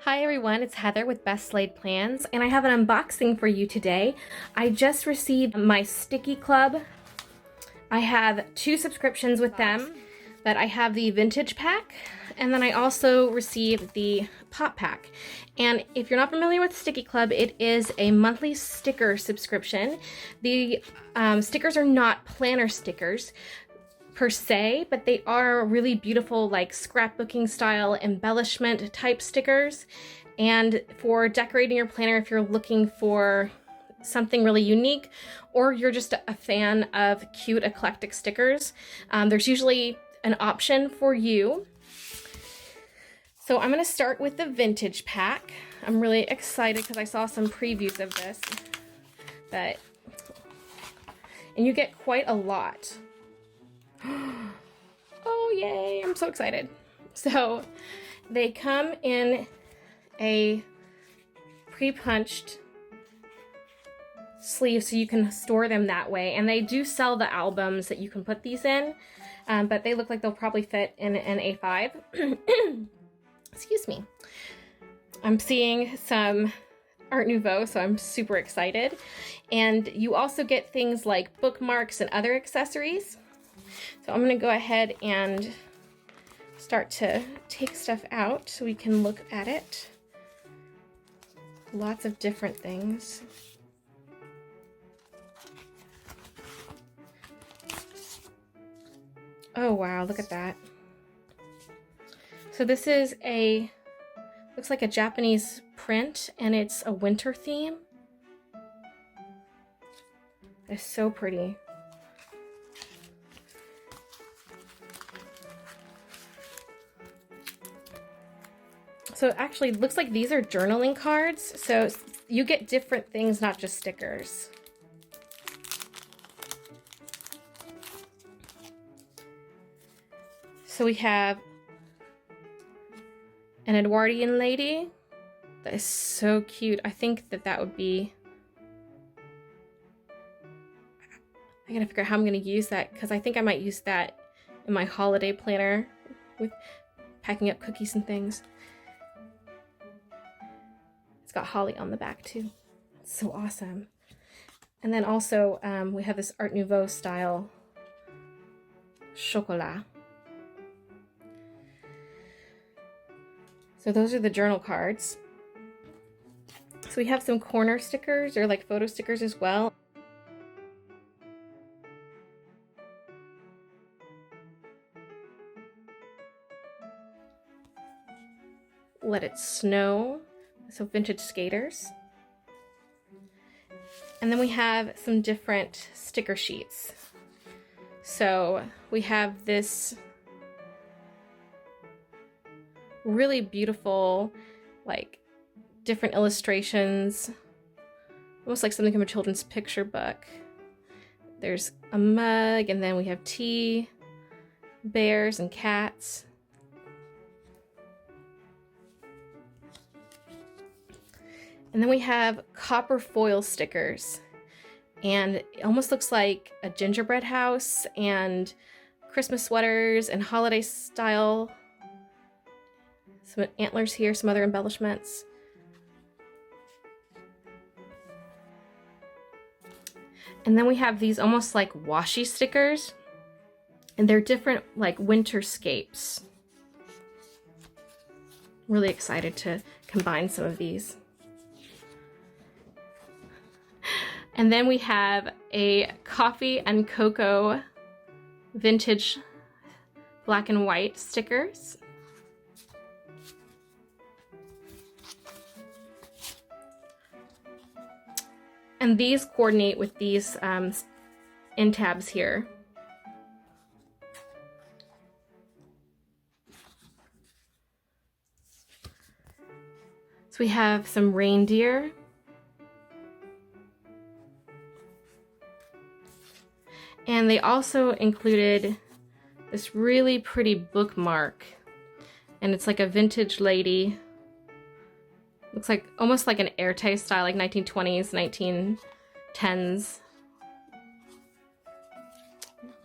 Hi everyone, it's Heather with Best Laid Plans, and I have an unboxing for you today. I just received my STICKII Club. I have 2 subscriptions with them, but I have the vintage pack, and then I also received the pop pack. And if you're not familiar with STICKII Club, it is a monthly sticker subscription. The stickers are not planner stickers per se, but they are really beautiful, like scrapbooking style embellishment type stickers. And for decorating your planner, if you're looking for something really unique, or you're just a fan of cute eclectic stickers, there's usually an option for you. So I'm going to start with the vintage pack. I'm really excited because I saw some previews of this, and you get quite a lot. Oh yay, I'm so excited. So they come in a pre-punched sleeve so you can store them that way, and they do sell the albums that you can put these in, but they look like they'll probably fit in an A5. Excuse me. I'm seeing some Art Nouveau, so I'm super excited. And you also get things like bookmarks and other accessories. So I'm going to go ahead and start to take stuff out so we can look at it. Lots of different things. Oh wow, look at that. So this is looks like a Japanese print, and it's a winter theme. It's so pretty. So actually, it looks like these are journaling cards. So you get different things, not just stickers. So we have an Edwardian lady. That is so cute. I think that would be... I gotta figure out how I'm gonna use that, because I think I might use that in my holiday planner with packing up cookies and things. It's got holly on the back too. It's so awesome. And then also we have this Art Nouveau style chocolat. So those are the journal cards. So we have some corner stickers, or like photo stickers as well. Let It Snow. So vintage skaters. And then we have some different sticker sheets. So we have this really beautiful, like, different illustrations, almost like something from a children's picture book. There's a mug, and then we have tea, bears and cats. And then we have copper foil stickers, and it almost looks like a gingerbread house and Christmas sweaters and holiday style. Some antlers here, some other embellishments. And then we have these almost like washi stickers, and they're different, like winterscapes. Really excited to combine some of these. And then we have a coffee and cocoa vintage black and white stickers. And these coordinate with these end tabs here. So we have some reindeer. And they also included this really pretty bookmark, and it's like a vintage lady. Looks like almost like an airtight style, like 1920s, 1910s.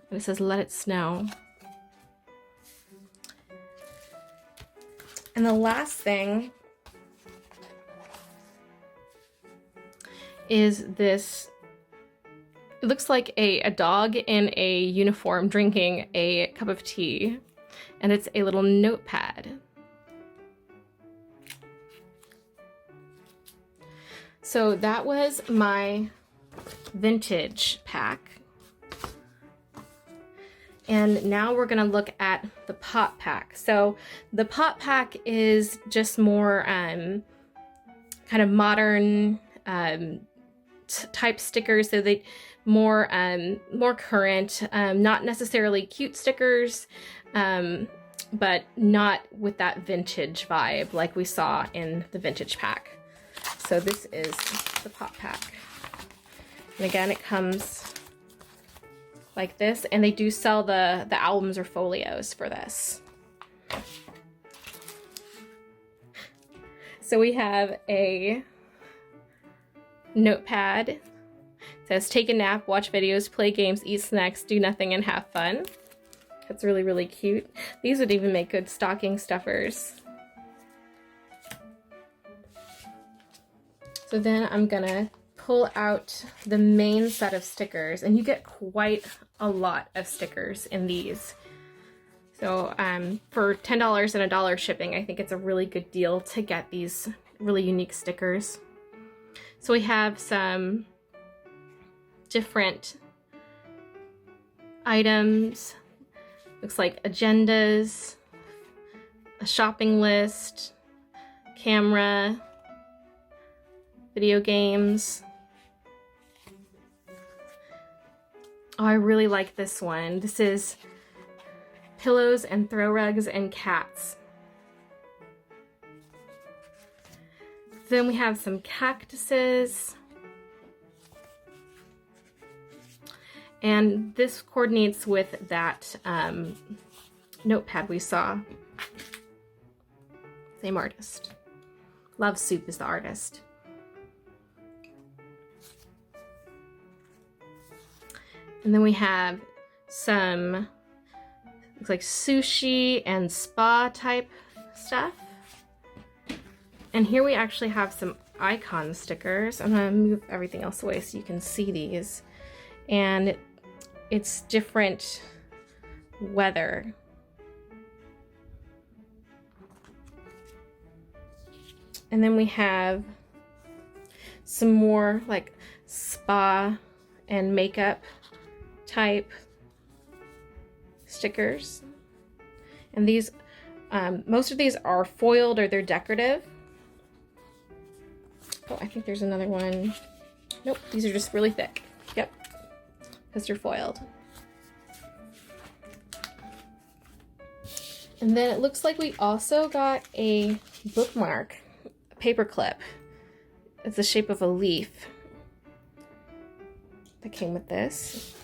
And it says, "Let It Snow." And the last thing is this, it looks like a dog in a uniform drinking a cup of tea, and it's a little notepad. So that was my vintage pack. And now we're gonna look at the pop pack. So the pop pack is just more kind of modern type stickers, so they more current, not necessarily cute stickers, but not with that vintage vibe like we saw in the vintage pack. So this is the pop pack. And again, it comes like this, and they do sell the albums or folios for this. So we have a notepad. It says, take a nap, watch videos, play games, eat snacks, do nothing, and have fun. That's really, really cute. These would even make good stocking stuffers. So then I'm gonna pull out the main set of stickers, and you get quite a lot of stickers in these. So for $10 and $1 shipping, I think it's a really good deal to get these really unique stickers. So we have some different items. Looks like agendas, a shopping list, camera, video games. Oh, I really like this one. This is pillows and throw rugs and cats. Then we have some cactuses. And this coordinates with that notepad we saw. Same artist. Love Soup is the artist. And then we have some, looks like sushi and spa type stuff. And here we actually have some icon stickers. I'm gonna move everything else away so you can see these. And it's different weather. And then we have some more like spa and makeup type stickers. And these, most of these are foiled or they're decorative. Oh, I think there's another one. Nope, these are just really thick. Yep, because they're foiled. And then it looks like we also got a bookmark, a paper clip. It's the shape of a leaf that came with this.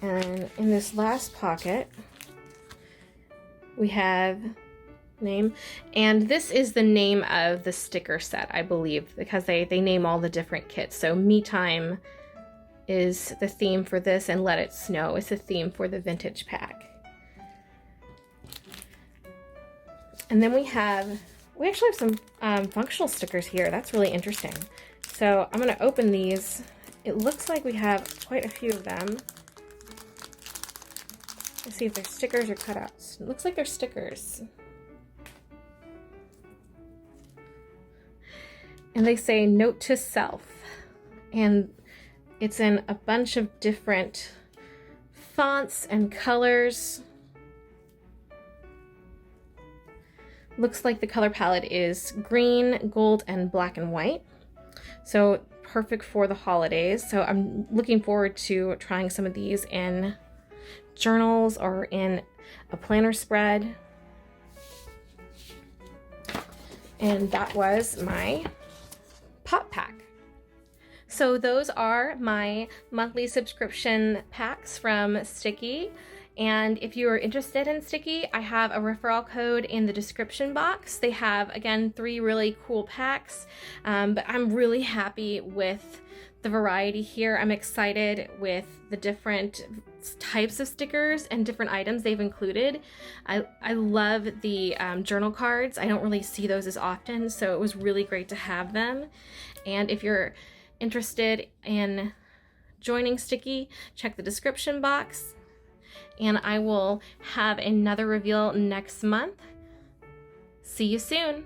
And in this last pocket, we have name, and this is the name of the sticker set, I believe, because they name all the different kits. So Me Time is the theme for this, and Let It Snow is the theme for the vintage pack. And then we actually have some functional stickers here. That's really interesting. So I'm gonna open these. It looks like we have quite a few of them. Let's see if they're stickers or cutouts. It looks like they're stickers. And they say note to self. And it's in a bunch of different fonts and colors. Looks like the color palette is green, gold, and black and white. So perfect for the holidays. So I'm looking forward to trying some of these in journals or in a planner spread. And that was my pop pack. So those are my monthly subscription packs from STICKII. And if you are interested in Sticky, I have a referral code in the description box. They have, again, 3 really cool packs, but I'm really happy with the variety here. I'm excited with the different types of stickers and different items they've included. I love the journal cards. I don't really see those as often, so it was really great to have them. And if you're interested in joining Sticky, check the description box. And I will have another reveal next month. See you soon.